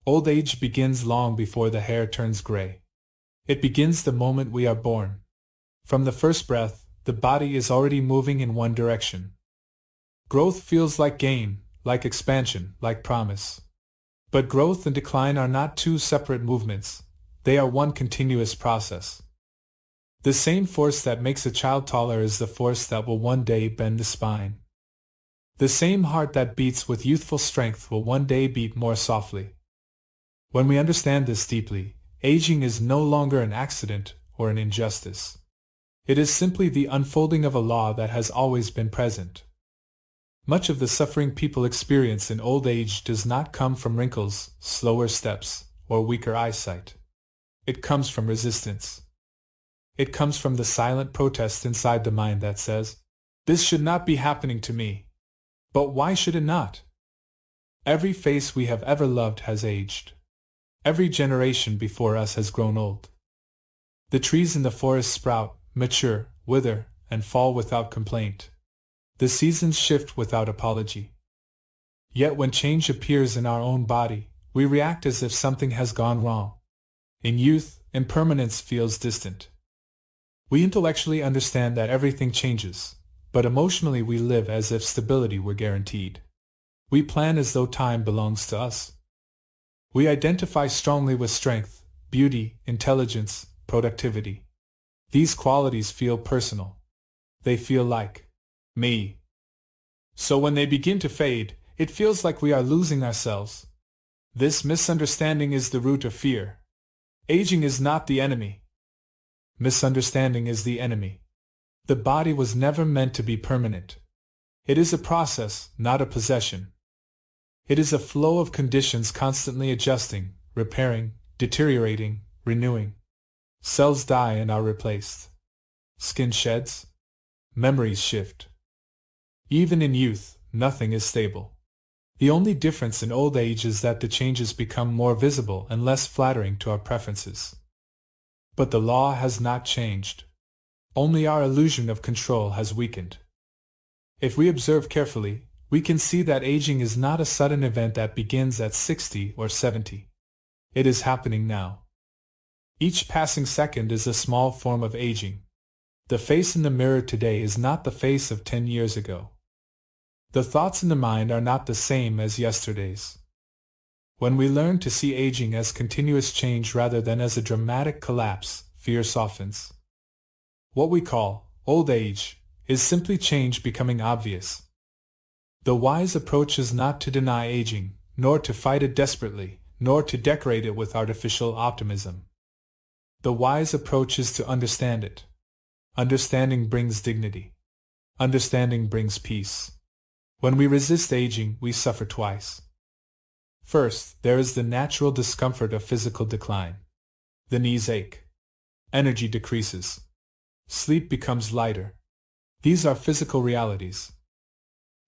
Old age begins long before the hair turns gray. It begins the moment we are born. From the first breath, the body is already moving in one direction. Growth feels like gain, like expansion, like promise. But growth and decline are not two separate movements, they are one continuous process. The same force that makes a child taller is the force that will one day bend the spine. The same heart that beats with youthful strength will one day beat more softly. When we understand this deeply, aging is no longer an accident or an injustice. It is simply the unfolding of a law that has always been present. Much of the suffering people experience in old age does not come from wrinkles, slower steps, or weaker eyesight. It comes from resistance. It comes from the silent protest inside the mind that says, "This should not be happening to me." But why should it not? Every face we have ever loved has aged. Every generation before us has grown old. The trees in the forest sprout, mature, wither, and fall without complaint. The seasons shift without apology. Yet when change appears in our own body, we react as if something has gone wrong. In youth, impermanence feels distant. We intellectually understand that everything changes, but emotionally we live as if stability were guaranteed. We plan as though time belongs to us. We identify strongly with strength, beauty, intelligence, productivity. These qualities feel personal. They feel like me. So when they begin to fade, it feels like we are losing ourselves. This misunderstanding is the root of fear. Aging is not the enemy. Misunderstanding is the enemy. The body was never meant to be permanent. It is a process, not a possession. It is a flow of conditions constantly adjusting, repairing, deteriorating, renewing. Cells die and are replaced. Skin sheds. Memories shift. Even in youth, nothing is stable. The only difference in old age is that the changes become more visible and less flattering to our preferences. But the law has not changed. Only our illusion of control has weakened. If we observe carefully, we can see that aging is not a sudden event that begins at 60 or 70. It is happening now. Each passing second is a small form of aging. The face in the mirror today is not the face of 10 years ago. The thoughts in the mind are not the same as yesterday's. When we learn to see aging as continuous change rather than as a dramatic collapse, fear softens. What we call old age is simply change becoming obvious. The wise approach is not to deny aging, nor to fight it desperately, nor to decorate it with artificial optimism. The wise approach is to understand it. Understanding brings dignity. Understanding brings peace. When we resist aging, we suffer twice. First, there is the natural discomfort of physical decline. The knees ache. Energy decreases. Sleep becomes lighter. These are physical realities.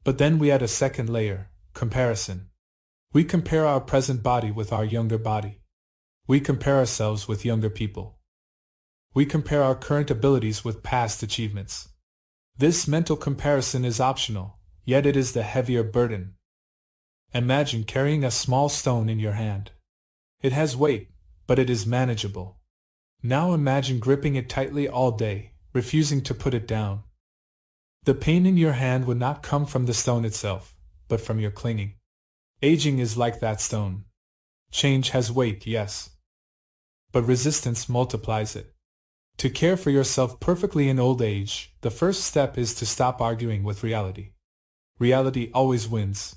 But then we add a second layer, comparison. We compare our present body with our younger body. We compare ourselves with younger people. We compare our current abilities with past achievements. This mental comparison is optional, yet it is the heavier burden. Imagine carrying a small stone in your hand. It has weight, but it is manageable. Now imagine gripping it tightly all day, refusing to put it down. The pain in your hand would not come from the stone itself, but from your clinging. Aging is like that stone. Change has weight, yes. But resistance multiplies it. To care for yourself perfectly in old age, the first step is to stop arguing with reality. Reality always wins.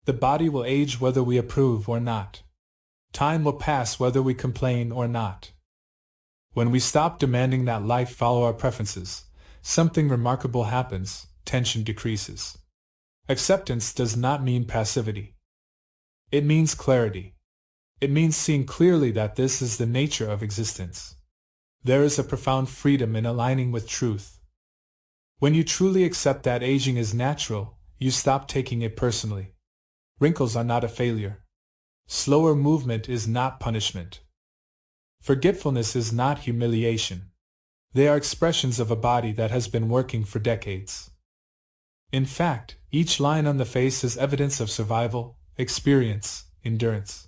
The body will age whether we approve or not. Time will pass whether we complain or not. When we stop demanding that life follow our preferences, something remarkable happens, tension decreases. Acceptance does not mean passivity. It means clarity. It means seeing clearly that this is the nature of existence. There is a profound freedom in aligning with truth. When you truly accept that aging is natural, you stop taking it personally. Wrinkles are not a failure. Slower movement is not punishment. Forgetfulness is not humiliation. They are expressions of a body that has been working for decades. In fact, each line on the face is evidence of survival, experience, endurance.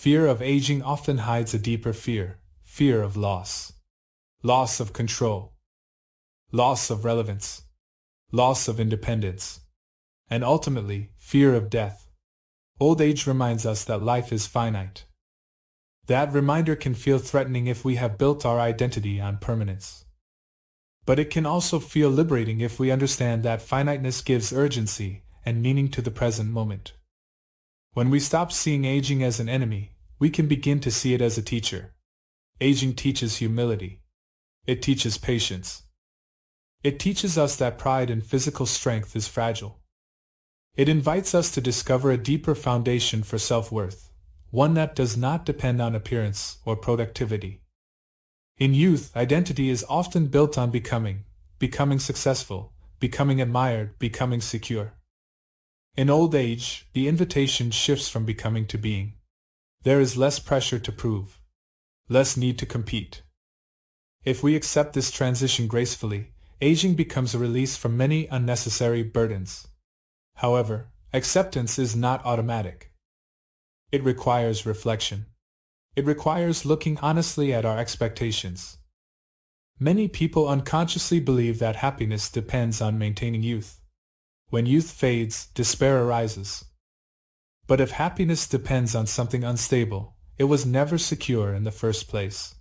Fear of aging often hides a deeper fear, fear of loss. Loss of control. Loss of relevance. Loss of independence. And ultimately, fear of death. Old age reminds us that life is finite. That reminder can feel threatening if we have built our identity on permanence. But it can also feel liberating if we understand that finiteness gives urgency and meaning to the present moment. When we stop seeing aging as an enemy, we can begin to see it as a teacher. Aging teaches humility. It teaches patience. It teaches us that pride and physical strength is fragile. It invites us to discover a deeper foundation for self-worth, one that does not depend on appearance or productivity. In youth, identity is often built on becoming successful, becoming admired, becoming secure. In old age, the invitation shifts from becoming to being. There is less pressure to prove, less need to compete. If we accept this transition gracefully, aging becomes a release from many unnecessary burdens. However, acceptance is not automatic. It requires reflection. It requires looking honestly at our expectations. Many people unconsciously believe that happiness depends on maintaining youth. When youth fades, despair arises. But if happiness depends on something unstable, it was never secure in the first place.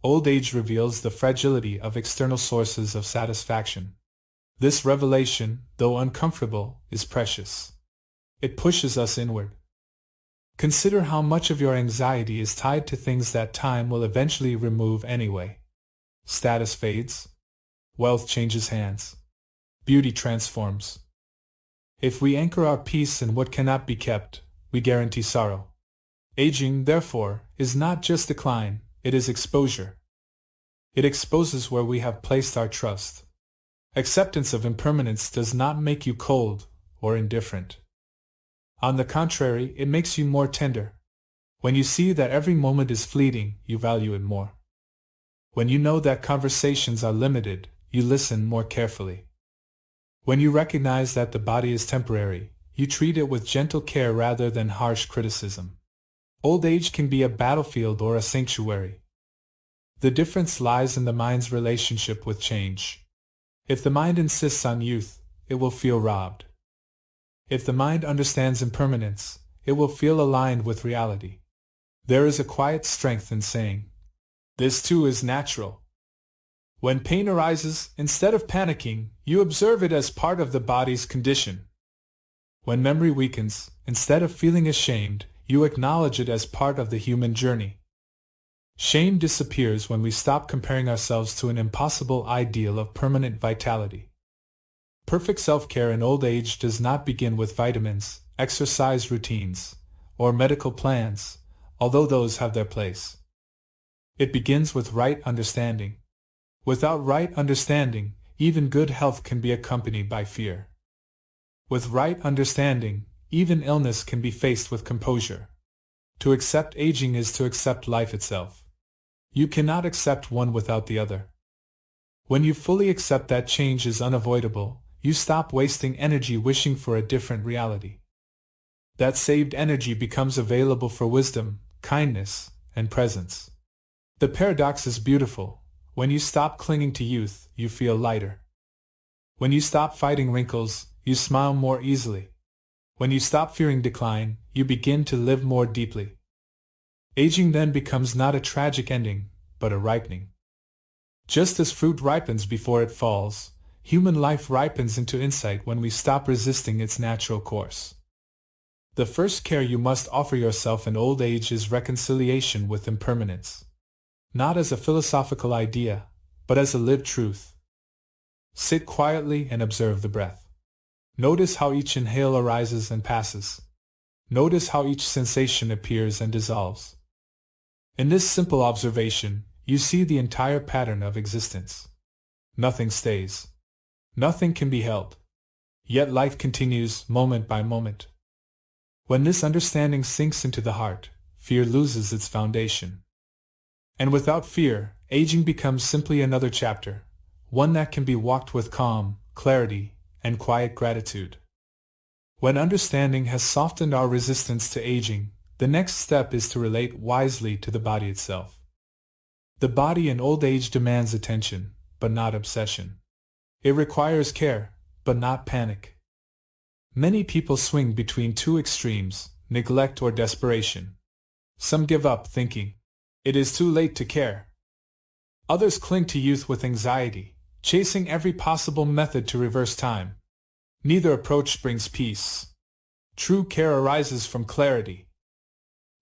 Old age reveals the fragility of external sources of satisfaction. This revelation, though uncomfortable, is precious. It pushes us inward. Consider how much of your anxiety is tied to things that time will eventually remove anyway. Status fades. Wealth changes hands. Beauty transforms. If we anchor our peace in what cannot be kept, we guarantee sorrow. Aging, therefore, is not just decline, it is exposure. It exposes where we have placed our trust. Acceptance of impermanence does not make you cold or indifferent. On the contrary, it makes you more tender. When you see that every moment is fleeting, you value it more. When you know that conversations are limited, you listen more carefully. When you recognize that the body is temporary, you treat it with gentle care rather than harsh criticism. Old age can be a battlefield or a sanctuary. The difference lies in the mind's relationship with change. If the mind insists on youth, it will feel robbed. If the mind understands impermanence, it will feel aligned with reality. There is a quiet strength in saying, "This too is natural." When pain arises, instead of panicking, you observe it as part of the body's condition. When memory weakens, instead of feeling ashamed, you acknowledge it as part of the human journey. Shame disappears when we stop comparing ourselves to an impossible ideal of permanent vitality. Perfect self-care in old age does not begin with vitamins, exercise routines, or medical plans, although those have their place. It begins with right understanding. Without right understanding, even good health can be accompanied by fear. With right understanding, even illness can be faced with composure. To accept aging is to accept life itself. You cannot accept one without the other. When you fully accept that change is unavoidable, you stop wasting energy wishing for a different reality. That saved energy becomes available for wisdom, kindness, and presence. The paradox is beautiful. When you stop clinging to youth, you feel lighter. When you stop fighting wrinkles, you smile more easily. When you stop fearing decline, you begin to live more deeply. Aging then becomes not a tragic ending, but a ripening. Just as fruit ripens before it falls, human life ripens into insight when we stop resisting its natural course. The first care you must offer yourself in old age is reconciliation with impermanence. Not as a philosophical idea, but as a lived truth. Sit quietly and observe the breath. Notice how each inhale arises and passes. Notice how each sensation appears and dissolves. In this simple observation, you see the entire pattern of existence. Nothing stays. Nothing can be held. Yet life continues moment by moment. When this understanding sinks into the heart, fear loses its foundation. And without fear, aging becomes simply another chapter, one that can be walked with calm, clarity, and quiet gratitude. When understanding has softened our resistance to aging, The next step is to relate wisely to the body itself. The body in old age demands attention, but not obsession. It requires care, but not panic. Many people swing between two extremes, neglect or desperation. Some give up thinking, it is too late to care. Others cling to youth with anxiety, chasing every possible method to reverse time. Neither approach brings peace. True care arises from clarity.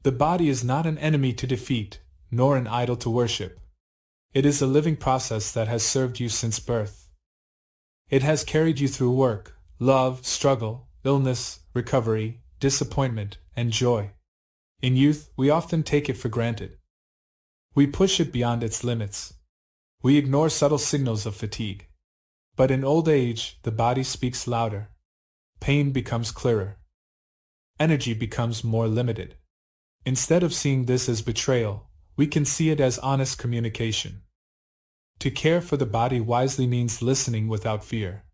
The body is not an enemy to defeat, nor an idol to worship. It is a living process that has served you since birth. It has carried you through work, love, struggle, illness, recovery, disappointment, and joy. In youth, we often take it for granted. We push it beyond its limits. We ignore subtle signals of fatigue. But in old age, the body speaks louder. Pain becomes clearer. Energy becomes more limited. Instead of seeing this as betrayal, we can see it as honest communication. To care for the body wisely means listening without fear.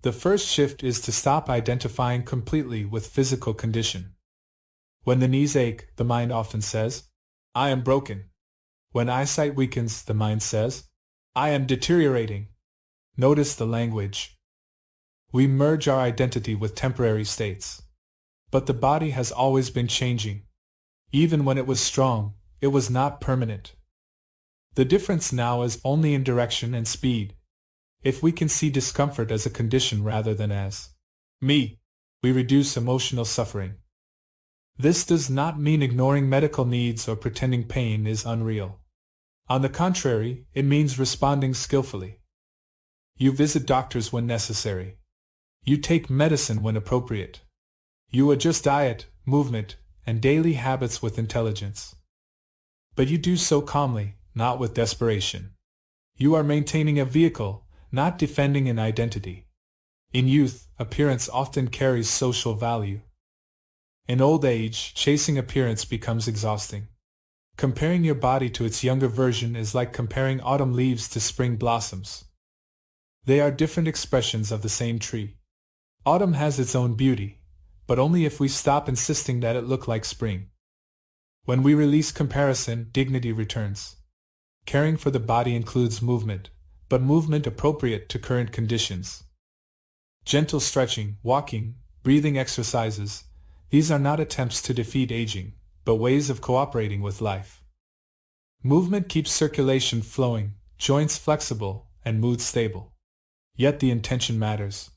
The first shift is to stop identifying completely with physical condition. When the knees ache, the mind often says, I am broken. When eyesight weakens, the mind says, I am deteriorating. Notice the language. We merge our identity with temporary states. But the body has always been changing. Even when it was strong, it was not permanent. The difference now is only in direction and speed. If we can see discomfort as a condition rather than as me, we reduce emotional suffering. This does not mean ignoring medical needs or pretending pain is unreal. On the contrary, it means responding skillfully. You visit doctors when necessary. You take medicine when appropriate. You adjust diet, movement, and daily habits with intelligence. But you do so calmly, not with desperation. You are maintaining a vehicle, not defending an identity. In youth, appearance often carries social value. In old age, chasing appearance becomes exhausting. Comparing your body to its younger version is like comparing autumn leaves to spring blossoms. They are different expressions of the same tree. Autumn has its own beauty, but only if we stop insisting that it look like spring. When we release comparison, dignity returns. Caring for the body includes movement, but movement appropriate to current conditions. Gentle stretching, walking, breathing exercises, these are not attempts to defeat aging, but ways of cooperating with life. Movement keeps circulation flowing, joints flexible, and mood stable. Yet the intention matters.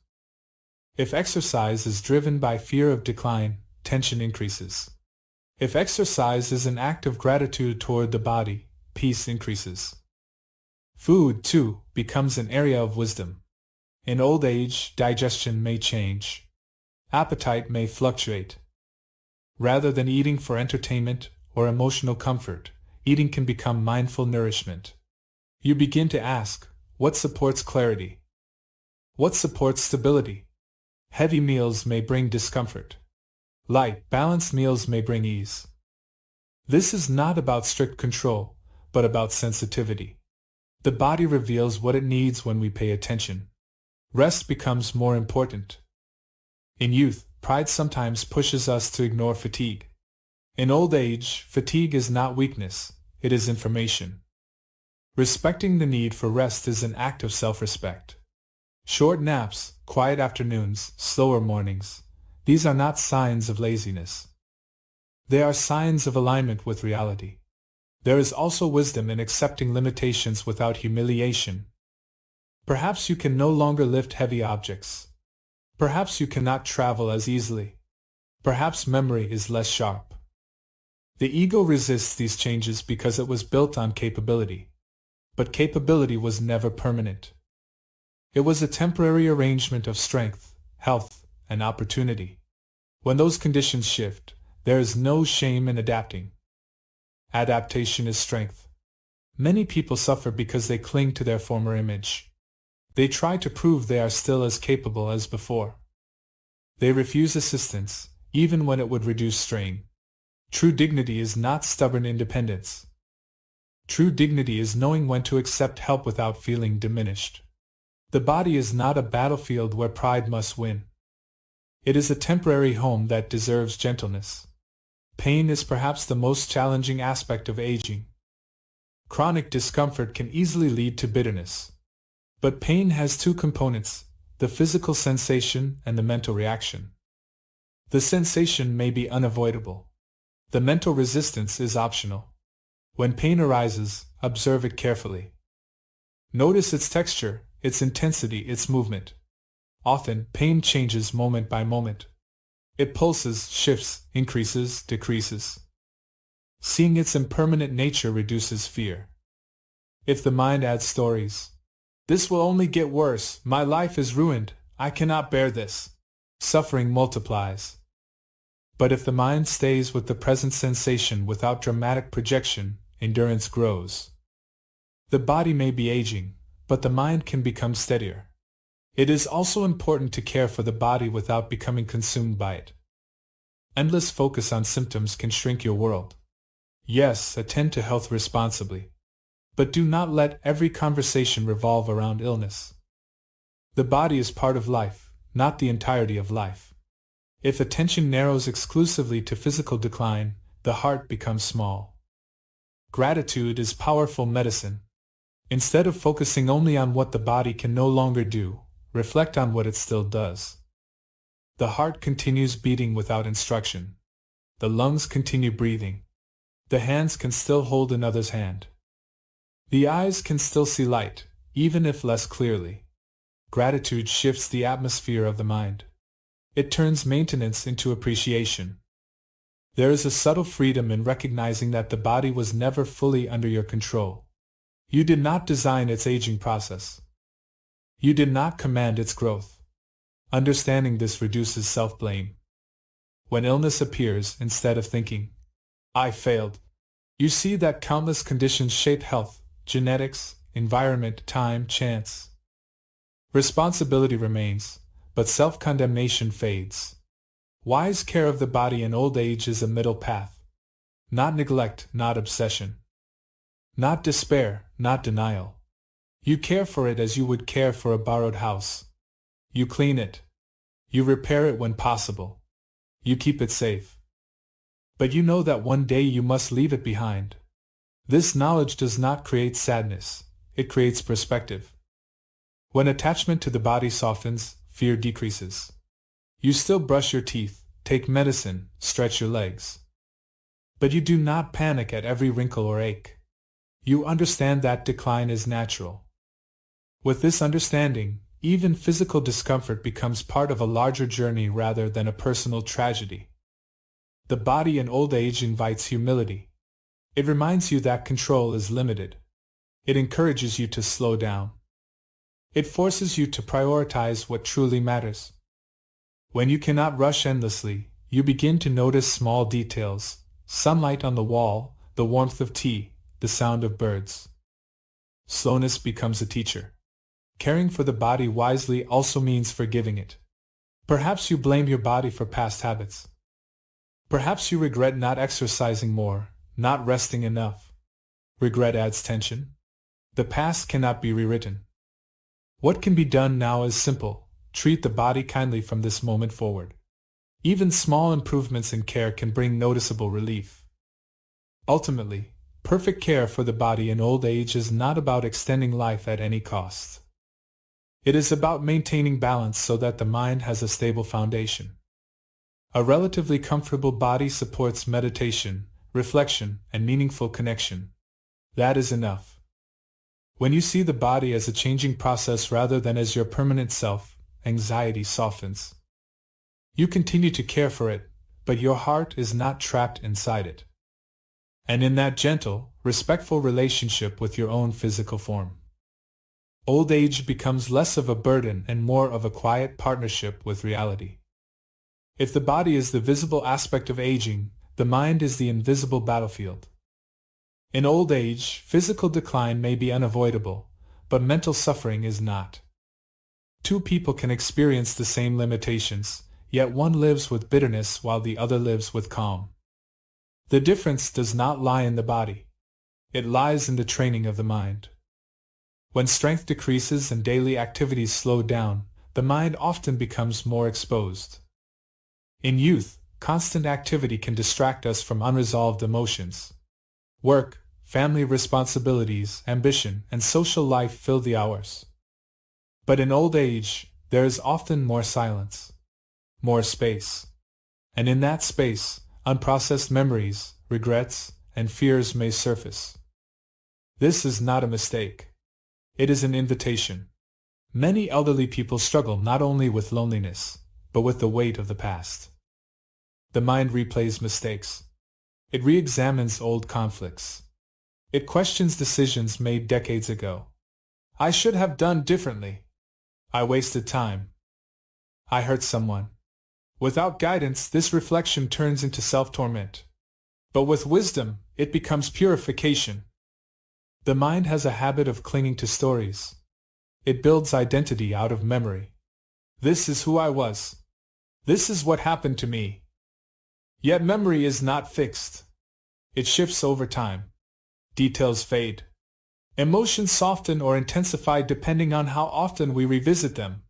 If exercise is driven by fear of decline, tension increases. If exercise is an act of gratitude toward the body, peace increases. Food, too, becomes an area of wisdom. In old age, digestion may change. Appetite may fluctuate. Rather than eating for entertainment or emotional comfort, eating can become mindful nourishment. You begin to ask, what supports clarity? What supports stability? Heavy meals may bring discomfort. Light, balanced meals may bring ease. This is not about strict control, but about sensitivity. The body reveals what it needs when we pay attention. Rest becomes more important. In youth, pride sometimes pushes us to ignore fatigue. In old age, fatigue is not weakness, it is information. Respecting the need for rest is an act of self-respect. Short naps, quiet afternoons, slower mornings, these are not signs of laziness. They are signs of alignment with reality. There is also wisdom in accepting limitations without humiliation. Perhaps you can no longer lift heavy objects. Perhaps you cannot travel as easily. Perhaps memory is less sharp. The ego resists these changes because it was built on capability. But capability was never permanent. It was a temporary arrangement of strength, health, and opportunity. When those conditions shift, there is no shame in adapting. Adaptation is strength. Many people suffer because they cling to their former image. They try to prove they are still as capable as before. They refuse assistance, even when it would reduce strain. True dignity is not stubborn independence. True dignity is knowing when to accept help without feeling diminished. The body is not a battlefield where pride must win. It is a temporary home that deserves gentleness. Pain is perhaps the most challenging aspect of aging. Chronic discomfort can easily lead to bitterness. But pain has two components, the physical sensation and the mental reaction. The sensation may be unavoidable. The mental resistance is optional. When pain arises, observe it carefully. Notice its texture, its intensity, its movement. Often, pain changes moment by moment. It pulses, shifts, increases, decreases. Seeing its impermanent nature reduces fear. If the mind adds stories, "This will only get worse, my life is ruined, I cannot bear this," suffering multiplies. But if the mind stays with the present sensation without dramatic projection, endurance grows. The body may be aging, but the mind can become steadier. It is also important to care for the body without becoming consumed by it. Endless focus on symptoms can shrink your world. Yes, attend to health responsibly. But do not let every conversation revolve around illness. The body is part of life, not the entirety of life. If attention narrows exclusively to physical decline, the heart becomes small. Gratitude is powerful medicine. Instead of focusing only on what the body can no longer do, reflect on what it still does. The heart continues beating without instruction. The lungs continue breathing. The hands can still hold another's hand. The eyes can still see light, even if less clearly. Gratitude shifts the atmosphere of the mind. It turns maintenance into appreciation. There is a subtle freedom in recognizing that the body was never fully under your control. You did not design its aging process. You did not command its growth. Understanding this reduces self-blame. When illness appears, instead of thinking, "I failed," you see that countless conditions shape health: genetics, environment, time, chance. Responsibility remains, but self-condemnation fades. Wise care of the body in old age is a middle path. Not neglect, not obsession. Not despair, not denial. You care for it as you would care for a borrowed house. You clean it. You repair it when possible. You keep it safe. But you know that one day you must leave it behind. This knowledge does not create sadness, it creates perspective. When attachment to the body softens, fear decreases. You still brush your teeth, take medicine, stretch your legs. But you do not panic at every wrinkle or ache. You understand that decline is natural. With this understanding, even physical discomfort becomes part of a larger journey rather than a personal tragedy. The body in old age invites humility. It reminds you that control is limited. It encourages you to slow down. It forces you to prioritize what truly matters. When you cannot rush endlessly, you begin to notice small details: sunlight on the wall, the warmth of tea, the sound of birds. Slowness becomes a teacher. Caring for the body wisely also means forgiving it. Perhaps you blame your body for past habits. Perhaps you regret not exercising more, not resting enough. Regret adds tension. The past cannot be rewritten. What can be done now is simple: treat the body kindly from this moment forward. Even small improvements in care can bring noticeable relief. Ultimately, perfect care for the body in old age is not about extending life at any cost. It is about maintaining balance so that the mind has a stable foundation. A relatively comfortable body supports meditation, reflection, and meaningful connection. That is enough. When you see the body as a changing process rather than as your permanent self, anxiety softens. You continue to care for it, but your heart is not trapped inside it. And in that gentle, respectful relationship with your own physical form, old age becomes less of a burden and more of a quiet partnership with reality. If the body is the visible aspect of aging, the mind is the invisible battlefield. In old age, physical decline may be unavoidable, but mental suffering is not. Two people can experience the same limitations, yet one lives with bitterness while the other lives with calm. The difference does not lie in the body. It lies in the training of the mind. When strength decreases and daily activities slow down, the mind often becomes more exposed. In youth, constant activity can distract us from unresolved emotions. Work, family responsibilities, ambition, and social life fill the hours. But in old age, there is often more silence, more space. And in that space, unprocessed memories, regrets, and fears may surface. This is not a mistake. It is an invitation. Many elderly people struggle not only with loneliness, but with the weight of the past. The mind replays mistakes. It re-examines old conflicts. It questions decisions made decades ago. I should have done differently. I wasted time. I hurt someone. Without guidance, this reflection turns into self-torment. But with wisdom, it becomes purification. The mind has a habit of clinging to stories. It builds identity out of memory. This is who I was. This is what happened to me. Yet memory is not fixed. It shifts over time. Details fade. Emotions soften or intensify depending on how often we revisit them.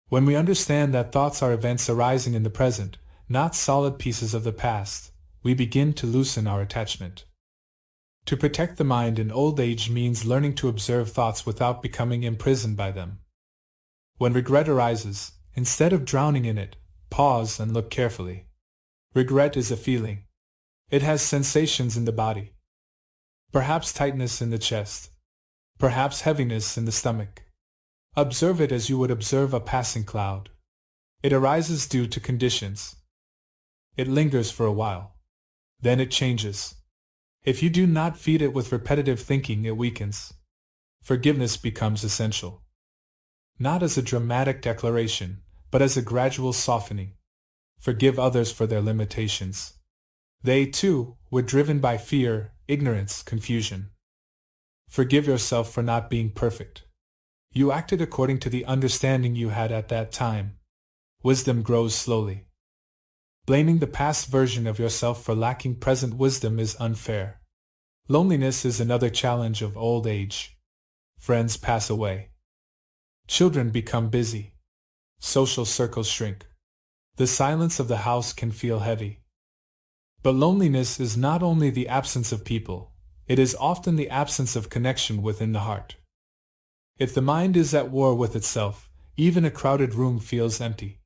When we understand that thoughts are events arising in the present, not solid pieces of the past, we begin to loosen our attachment. To protect the mind in old age means learning to observe thoughts without becoming imprisoned by them. When regret arises, instead of drowning in it, pause and look carefully. Regret is a feeling. It has sensations in the body. Perhaps tightness in the chest. Perhaps heaviness in the stomach. Observe it as you would observe a passing cloud. It arises due to conditions. It lingers for a while. Then it changes. If you do not feed it with repetitive thinking, it weakens. Forgiveness becomes essential. Not as a dramatic declaration, but as a gradual softening. Forgive others for their limitations. They, too, were driven by fear, ignorance, confusion. Forgive yourself for not being perfect. You acted according to the understanding you had at that time. Wisdom grows slowly. Blaming the past version of yourself for lacking present wisdom is unfair. Loneliness is another challenge of old age. Friends pass away. Children become busy. Social circles shrink. The silence of the house can feel heavy. But loneliness is not only the absence of people, it is often the absence of connection within the heart. If the mind is at war with itself, even a crowded room feels empty.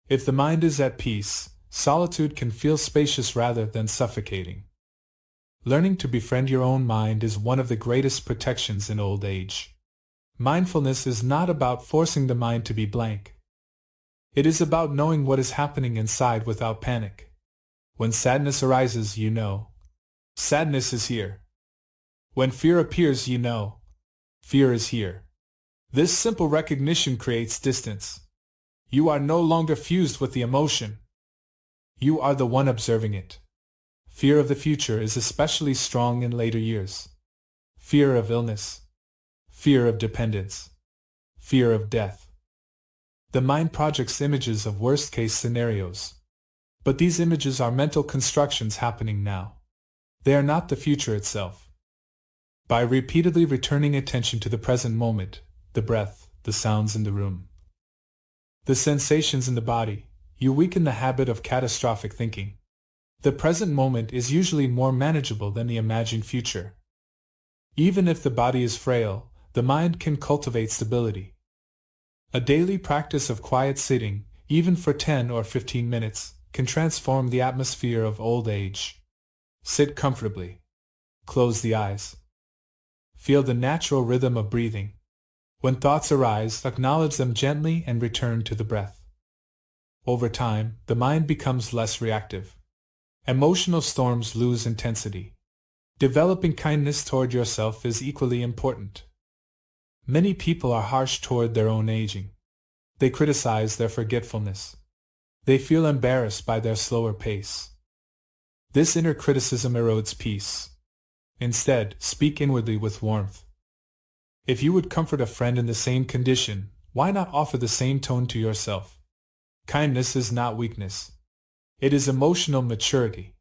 If the mind is at peace, solitude can feel spacious rather than suffocating. Learning to befriend your own mind is one of the greatest protections in old age. Mindfulness is not about forcing the mind to be blank. It is about knowing what is happening inside without panic. When sadness arises, you know. Sadness is here. When fear appears, you know. Fear is here. This simple recognition creates distance. You are no longer fused with the emotion. You are the one observing it. Fear of the future is especially strong in later years. Fear of illness. Fear of dependence. Fear of death. The mind projects images of worst-case scenarios. But these images are mental constructions happening now. They are not the future itself. By repeatedly returning attention to the present moment, the breath, the sounds in the room, the sensations in the body, you weaken the habit of catastrophic thinking. The present moment is usually more manageable than the imagined future. Even if the body is frail, the mind can cultivate stability. A daily practice of quiet sitting, even for 10 or 15 minutes, can transform the atmosphere of old age. Sit comfortably. Close the eyes. Feel the natural rhythm of breathing. When thoughts arise, acknowledge them gently and return to the breath. Over time, the mind becomes less reactive. Emotional storms lose intensity. Developing kindness toward yourself is equally important. Many people are harsh toward their own aging. They criticize their forgetfulness. They feel embarrassed by their slower pace. This inner criticism erodes peace. Instead, speak inwardly with warmth. If you would comfort a friend in the same condition, why not offer the same tone to yourself? Kindness is not weakness. It is emotional maturity.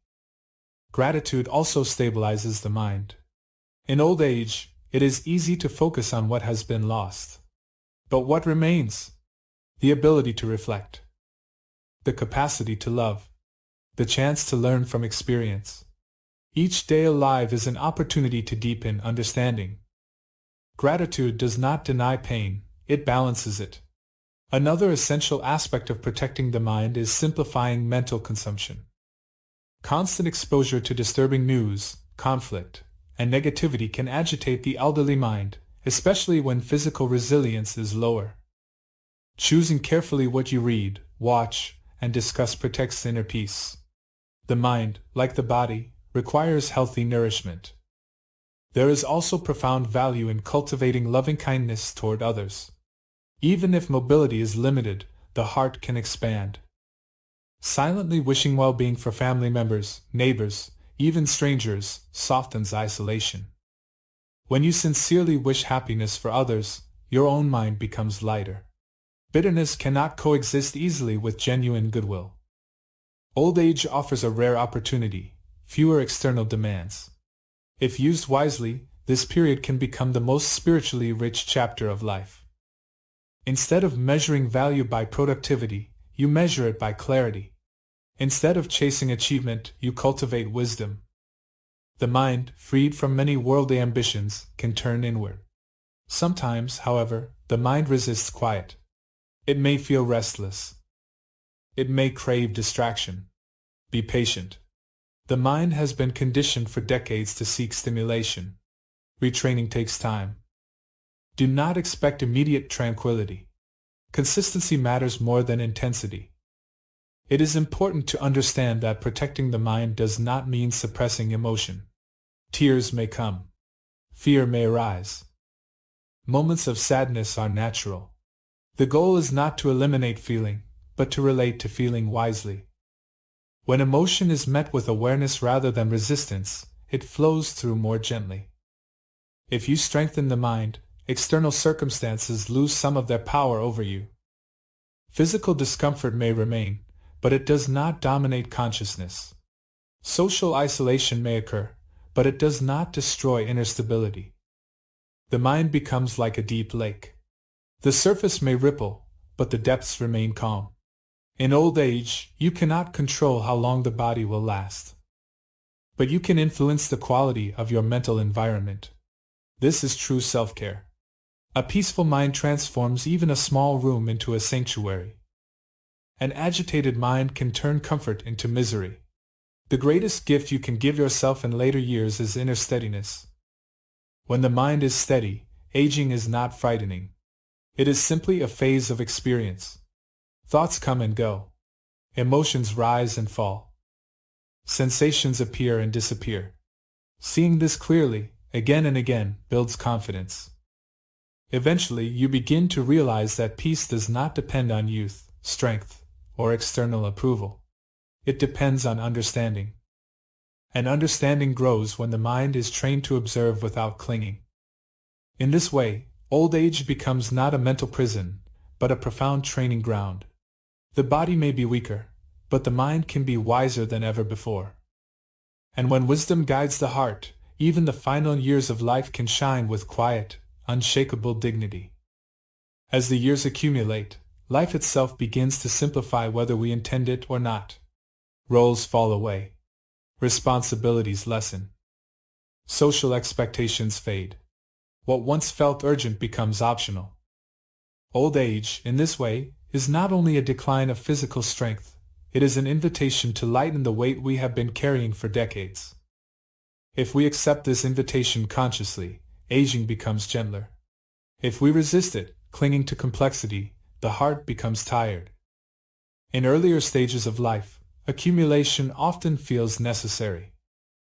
Gratitude also stabilizes the mind. In old age, it is easy to focus on what has been lost. But what remains? The ability to reflect. The capacity to love. the chance to learn from experience. Each day alive is an opportunity to deepen understanding. Gratitude does not deny pain, it balances it. Another essential aspect of protecting the mind is simplifying mental consumption. Constant exposure to disturbing news, conflict, and negativity can agitate the elderly mind, especially when physical resilience is lower. Choosing carefully what you read, watch, and discuss protects inner peace. The mind, like the body, requires healthy nourishment. There is also profound value in cultivating loving-kindness toward others. Even if mobility is limited, the heart can expand. Silently wishing well-being for family members, neighbors, even strangers, softens isolation. When you sincerely wish happiness for others, your own mind becomes lighter. Bitterness cannot coexist easily with genuine goodwill. Old age offers a rare opportunity, fewer external demands. If used wisely, this period can become the most spiritually rich chapter of life. Instead of measuring value by productivity, you measure it by clarity. Instead of chasing achievement, you cultivate wisdom. The mind, freed from many worldly ambitions, can turn inward. Sometimes, however, the mind resists quiet. It may feel restless. It may crave distraction. Be patient. The mind has been conditioned for decades to seek stimulation. Retraining takes time. Do not expect immediate tranquility. Consistency matters more than intensity. It is important to understand that protecting the mind does not mean suppressing emotion. Tears may come. Fear may arise. Moments of sadness are natural. The goal is not to eliminate feeling, but to relate to feeling wisely. When emotion is met with awareness rather than resistance, it flows through more gently. If you strengthen the mind, external circumstances lose some of their power over you. Physical discomfort may remain, but it does not dominate consciousness. Social isolation may occur, but it does not destroy inner stability. The mind becomes like a deep lake. The surface may ripple, but the depths remain calm. In old age, you cannot control how long the body will last. But you can influence the quality of your mental environment. This is true self-care. A peaceful mind transforms even a small room into a sanctuary. An agitated mind can turn comfort into misery. The greatest gift you can give yourself in later years is inner steadiness. When the mind is steady, aging is not frightening. It is simply a phase of experience. Thoughts come and go. Emotions rise and fall. Sensations appear and disappear. Seeing this clearly, again and again, builds confidence. Eventually, you begin to realize that peace does not depend on youth, strength, or external approval. It depends on understanding. And understanding grows when the mind is trained to observe without clinging. In this way, old age becomes not a mental prison, but a profound training ground. The body may be weaker, but the mind can be wiser than ever before. And when wisdom guides the heart, even the final years of life can shine with quiet, unshakable dignity. As the years accumulate, life itself begins to simplify whether we intend it or not. Roles fall away. Responsibilities lessen. Social expectations fade. What once felt urgent becomes optional. Old age, in this way, is not only a decline of physical strength, it is an invitation to lighten the weight we have been carrying for decades. If we accept this invitation consciously, aging becomes gentler. If we resist it, clinging to complexity, the heart becomes tired. In earlier stages of life, accumulation often feels necessary.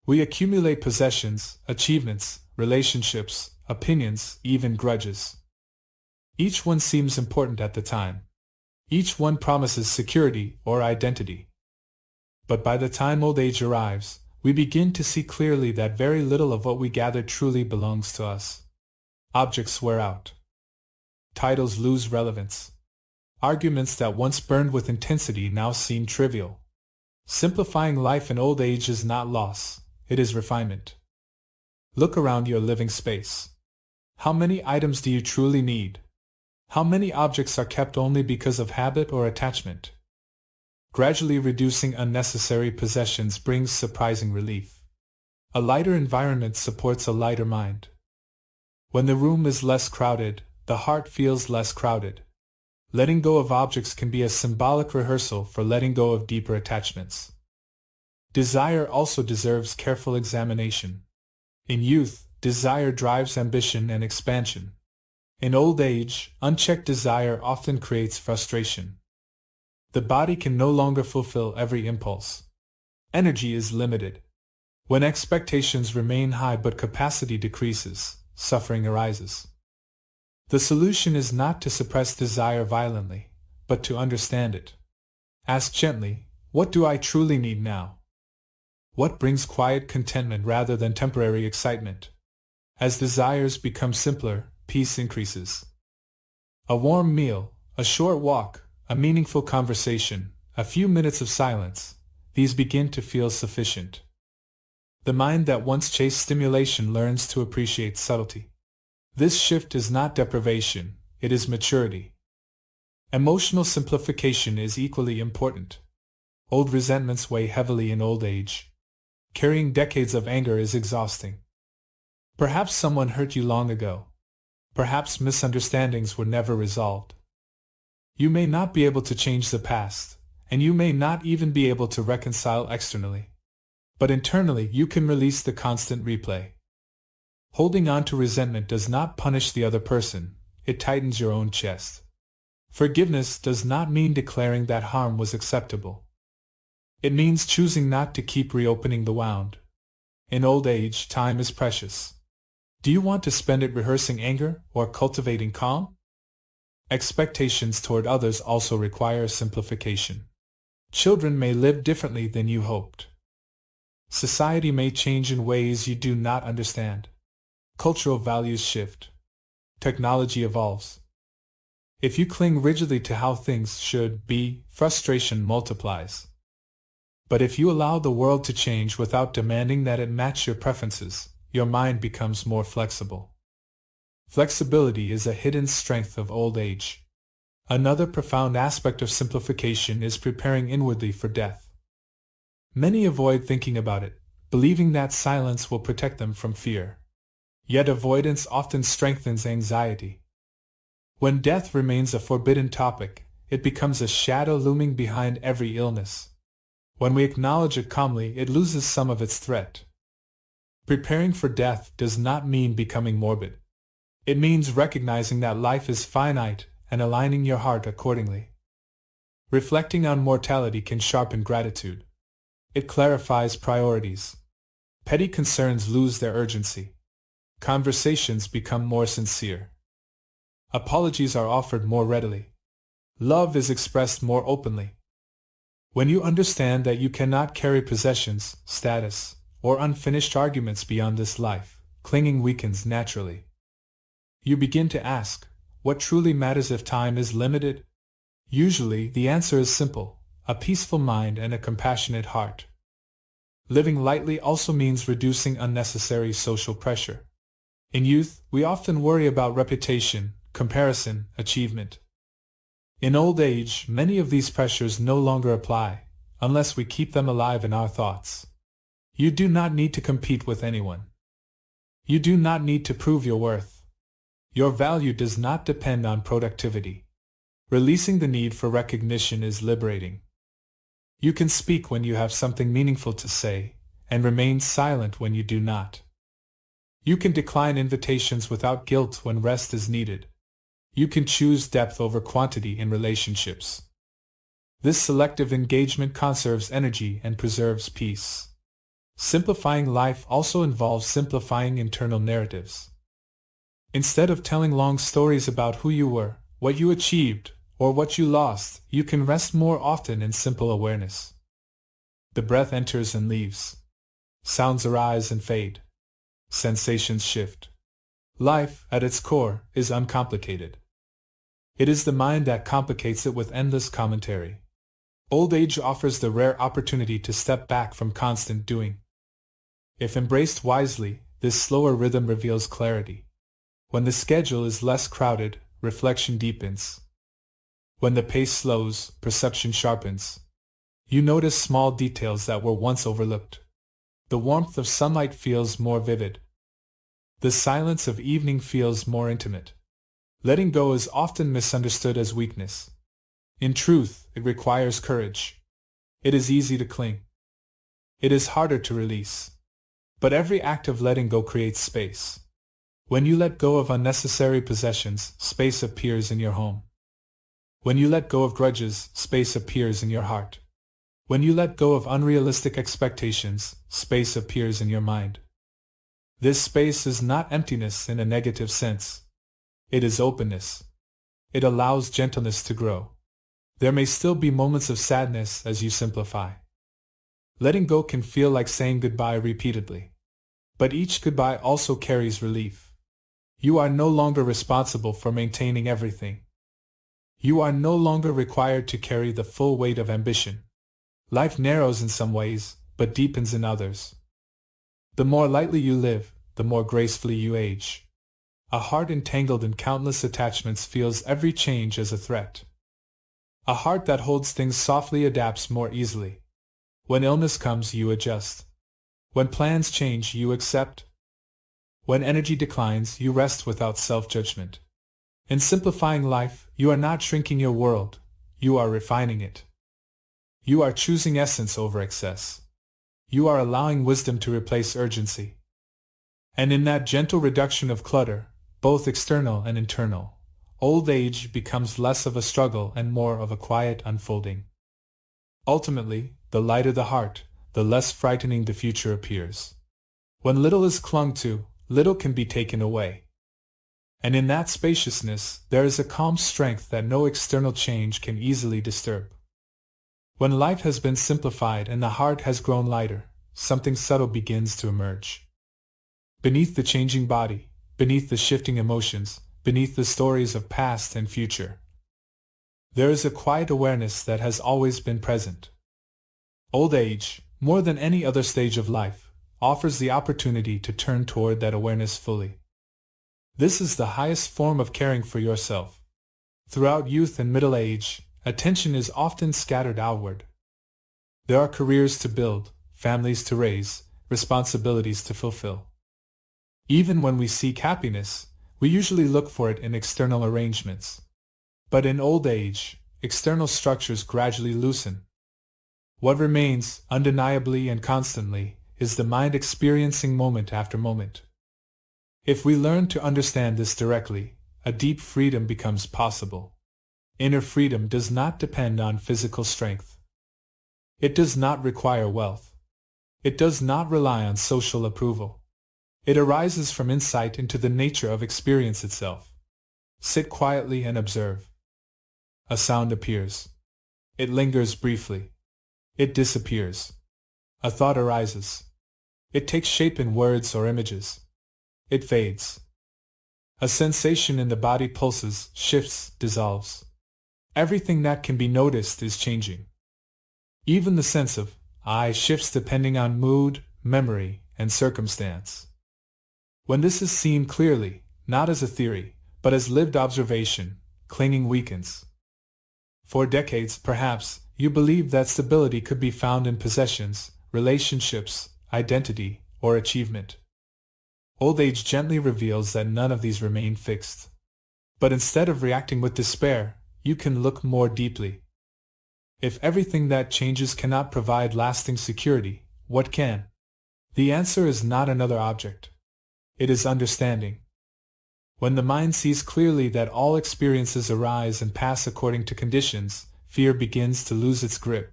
We accumulate possessions, achievements, relationships, opinions, even grudges. Each one seems important at the time. Each one promises security or identity. But by the time old age arrives, we begin to see clearly that very little of what we gather truly belongs to us. Objects wear out. Titles lose relevance. Arguments that once burned with intensity now seem trivial. Simplifying life in old age is not loss, it is refinement. Look around your living space. How many items do you truly need? How many objects are kept only because of habit or attachment? Gradually reducing unnecessary possessions brings surprising relief. A lighter environment supports a lighter mind. When the room is less crowded, the heart feels less crowded. Letting go of objects can be a symbolic rehearsal for letting go of deeper attachments. Desire also deserves careful examination. In youth, desire drives ambition and expansion. In old age, unchecked desire often creates frustration. The body can no longer fulfill every impulse. Energy is limited. When expectations remain high but capacity decreases, suffering arises. The solution is not to suppress desire violently, but to understand it. Ask gently, what do I truly need now? What brings quiet contentment rather than temporary excitement? As desires become simpler, peace increases. A warm meal, a short walk, a meaningful conversation, a few minutes of silence, these begin to feel sufficient. The mind that once chased stimulation learns to appreciate subtlety. This shift is not deprivation, it is maturity. Emotional simplification is equally important. Old resentments weigh heavily in old age. Carrying decades of anger is exhausting. Perhaps someone hurt you long ago. Perhaps misunderstandings were never resolved. You may not be able to change the past, and you may not even be able to reconcile externally. But internally you can release the constant replay. Holding on to resentment does not punish the other person, it tightens your own chest. Forgiveness does not mean declaring that harm was acceptable. It means choosing not to keep reopening the wound. In old age, time is precious. Do you want to spend it rehearsing anger or cultivating calm? Expectations toward others also require simplification. Children may live differently than you hoped. Society may change in ways you do not understand. Cultural values shift. Technology evolves. If you cling rigidly to how things should be, frustration multiplies. But if you allow the world to change without demanding that it match your preferences, your mind becomes more flexible. Flexibility is a hidden strength of old age. Another profound aspect of simplification is preparing inwardly for death. Many avoid thinking about it, believing that silence will protect them from fear. Yet avoidance often strengthens anxiety. When death remains a forbidden topic, it becomes a shadow looming behind every illness. When we acknowledge it calmly, it loses some of its threat. Preparing for death does not mean becoming morbid. It means recognizing that life is finite and aligning your heart accordingly. Reflecting on mortality can sharpen gratitude. It clarifies priorities. Petty concerns lose their urgency. Conversations become more sincere. Apologies are offered more readily. Love is expressed more openly. When you understand that you cannot carry possessions, status, or unfinished arguments beyond this life, clinging weakens naturally. You begin to ask, what truly matters if time is limited? Usually, the answer is simple: a peaceful mind and a compassionate heart. Living lightly also means reducing unnecessary social pressure. In youth, we often worry about reputation, comparison, achievement. In old age, many of these pressures no longer apply, unless we keep them alive in our thoughts. You do not need to compete with anyone. You do not need to prove your worth. Your value does not depend on productivity. Releasing the need for recognition is liberating. You can speak when you have something meaningful to say, and remain silent when you do not. You can decline invitations without guilt when rest is needed. You can choose depth over quantity in relationships. This selective engagement conserves energy and preserves peace. Simplifying life also involves simplifying internal narratives. Instead of telling long stories about who you were, what you achieved, or what you lost, you can rest more often in simple awareness. The breath enters and leaves. Sounds arise and fade. Sensations shift. Life, at its core, is uncomplicated. It is the mind that complicates it with endless commentary. Old age offers the rare opportunity to step back from constant doing. If embraced wisely, this slower rhythm reveals clarity. When the schedule is less crowded, reflection deepens. When the pace slows, perception sharpens. You notice small details that were once overlooked. The warmth of sunlight feels more vivid. The silence of evening feels more intimate. Letting go is often misunderstood as weakness. In truth, it requires courage. It is easy to cling. It is harder to release. But every act of letting go creates space. When you let go of unnecessary possessions, space appears in your home. When you let go of grudges, space appears in your heart. When you let go of unrealistic expectations, space appears in your mind. This space is not emptiness in a negative sense. It is openness. It allows gentleness to grow. There may still be moments of sadness as you simplify. Letting go can feel like saying goodbye repeatedly. But each goodbye also carries relief. You are no longer responsible for maintaining everything. You are no longer required to carry the full weight of ambition. Life narrows in some ways, but deepens in others. The more lightly you live, the more gracefully you age. A heart entangled in countless attachments feels every change as a threat. A heart that holds things softly adapts more easily. When illness comes, you adjust. When plans change, you accept. When energy declines, you rest without self-judgment. In simplifying life, you are not shrinking your world, you are refining it. You are choosing essence over excess. You are allowing wisdom to replace urgency. And in that gentle reduction of clutter, both external and internal, old age becomes less of a struggle and more of a quiet unfolding. Ultimately, the lighter the heart, the less frightening the future appears. When little is clung to, little can be taken away. And in that spaciousness, there is a calm strength that no external change can easily disturb. When life has been simplified and the heart has grown lighter, something subtle begins to emerge. Beneath the changing body, beneath the shifting emotions, beneath the stories of past and future, there is a quiet awareness that has always been present. Old age, more than any other stage of life, offers the opportunity to turn toward that awareness fully. This is the highest form of caring for yourself. Throughout youth and middle age, attention is often scattered outward. There are careers to build, families to raise, responsibilities to fulfill. Even when we seek happiness, we usually look for it in external arrangements. But in old age, external structures gradually loosen. What remains, undeniably and constantly, is the mind experiencing moment after moment. If we learn to understand this directly, a deep freedom becomes possible. Inner freedom does not depend on physical strength. It does not require wealth. It does not rely on social approval. It arises from insight into the nature of experience itself. Sit quietly and observe. A sound appears. It lingers briefly. It disappears. A thought arises. It takes shape in words or images. It fades. A sensation in the body pulses, shifts, dissolves. Everything that can be noticed is changing. Even the sense of I shifts depending on mood, memory, and circumstance. When this is seen clearly, not as a theory, but as lived observation, clinging weakens. For decades, perhaps, you believed that stability could be found in possessions, relationships, identity, or achievement. Old age gently reveals that none of these remain fixed. But instead of reacting with despair, you can look more deeply. If everything that changes cannot provide lasting security, what can? The answer is not another object. It is understanding. When the mind sees clearly that all experiences arise and pass according to conditions, fear begins to lose its grip.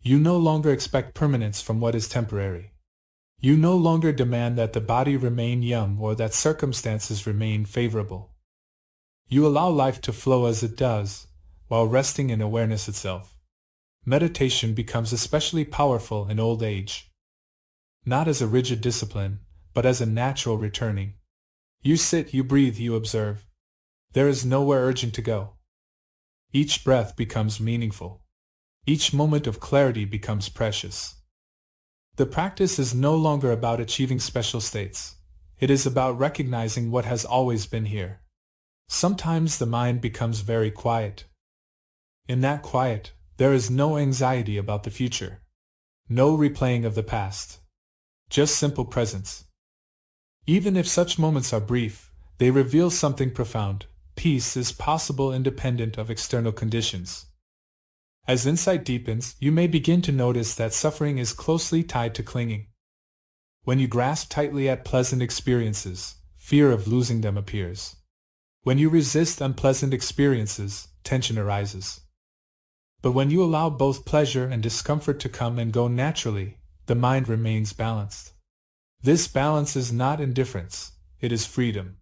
You no longer expect permanence from what is temporary. You no longer demand that the body remain young or that circumstances remain favorable. You allow life to flow as it does, while resting in awareness itself. Meditation becomes especially powerful in old age. Not as a rigid discipline, but as a natural returning. You sit, you breathe, you observe. There is nowhere urgent to go. Each breath becomes meaningful. Each moment of clarity becomes precious. The practice is no longer about achieving special states. It is about recognizing what has always been here. Sometimes the mind becomes very quiet. In that quiet, There is no anxiety about the future. No replaying of the past. Just simple presence. Even if such moments are brief, they reveal something profound. Peace is possible independent of external conditions. As insight deepens, you may begin to notice that suffering is closely tied to clinging. When you grasp tightly at pleasant experiences, fear of losing them appears. When you resist unpleasant experiences, tension arises. But when you allow both pleasure and discomfort to come and go naturally, the mind remains balanced. This balance is not indifference, it is freedom.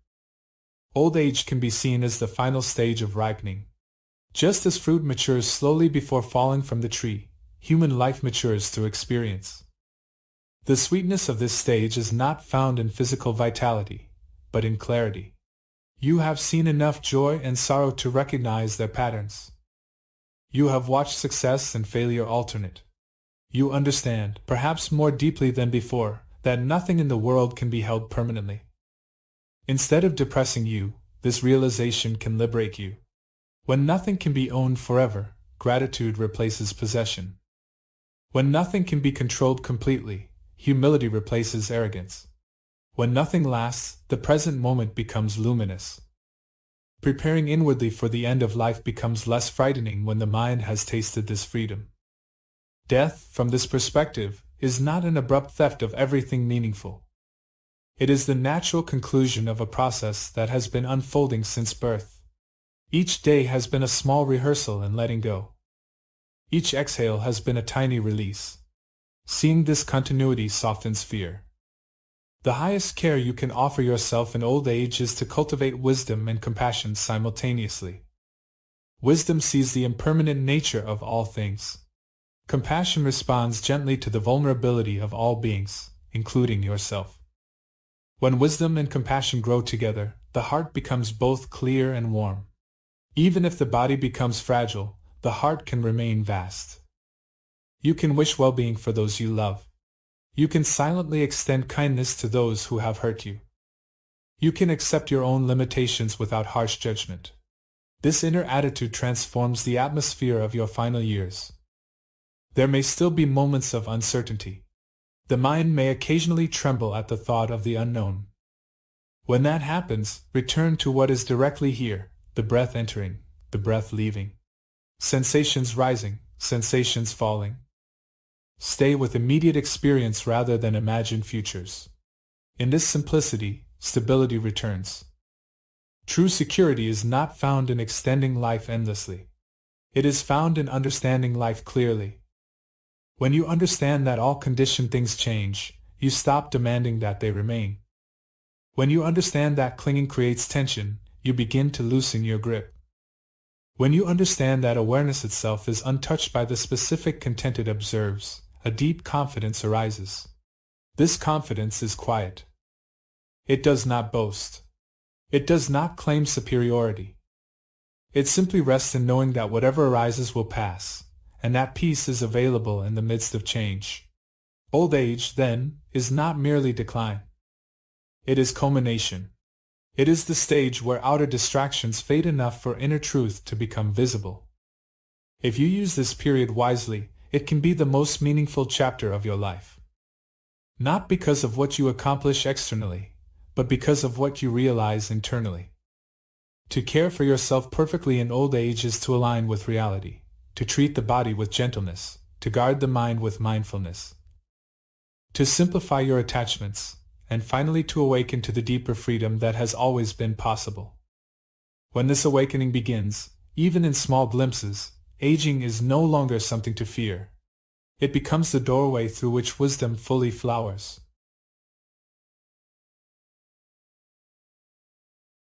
Old age can be seen as the final stage of ripening. Just as fruit matures slowly before falling from the tree, human life matures through experience. The sweetness of this stage is not found in physical vitality, but in clarity. You have seen enough joy and sorrow to recognize their patterns. You have watched success and failure alternate. You understand, perhaps more deeply than before, that nothing in the world can be held permanently. Instead of depressing you, this realization can liberate you. When nothing can be owned forever, gratitude replaces possession. When nothing can be controlled completely, humility replaces arrogance. When nothing lasts, the present moment becomes luminous. Preparing inwardly for the end of life becomes less frightening when the mind has tasted this freedom. Death, from this perspective, is not an abrupt theft of everything meaningful. It is the natural conclusion of a process that has been unfolding since birth. Each day has been a small rehearsal in letting go. Each exhale has been a tiny release. Seeing this continuity softens fear. The highest care you can offer yourself in old age is to cultivate wisdom and compassion simultaneously. Wisdom sees the impermanent nature of all things. Compassion responds gently to the vulnerability of all beings, including yourself. When wisdom and compassion grow together, the heart becomes both clear and warm. Even if the body becomes fragile, the heart can remain vast. You can wish well-being for those you love. You can silently extend kindness to those who have hurt you. You can accept your own limitations without harsh judgment. This inner attitude transforms the atmosphere of your final years. There may still be moments of uncertainty. The mind may occasionally tremble at the thought of the unknown. When that happens, return to what is directly here, the breath entering, the breath leaving. Sensations rising, sensations falling. Stay with immediate experience rather than imagined futures. In this simplicity, stability returns. True security is not found in extending life endlessly. It is found in understanding life clearly. When you understand that all conditioned things change, you stop demanding that they remain. When you understand that clinging creates tension, you begin to loosen your grip. When you understand that awareness itself is untouched by the specific content it observes, a deep confidence arises. This confidence is quiet. It does not boast. It does not claim superiority. It simply rests in knowing that whatever arises will pass, and that peace is available in the midst of change. Old age, then, is not merely decline. It is culmination. It is the stage where outer distractions fade enough for inner truth to become visible. If you use this period wisely, it can be the most meaningful chapter of your life. Not because of what you accomplish externally, but because of what you realize internally. To care for yourself perfectly in old age is to align with reality, to treat the body with gentleness, to guard the mind with mindfulness, to simplify your attachments, and finally to awaken to the deeper freedom that has always been possible. When this awakening begins, even in small glimpses, aging is no longer something to fear. It becomes the doorway through which wisdom fully flowers.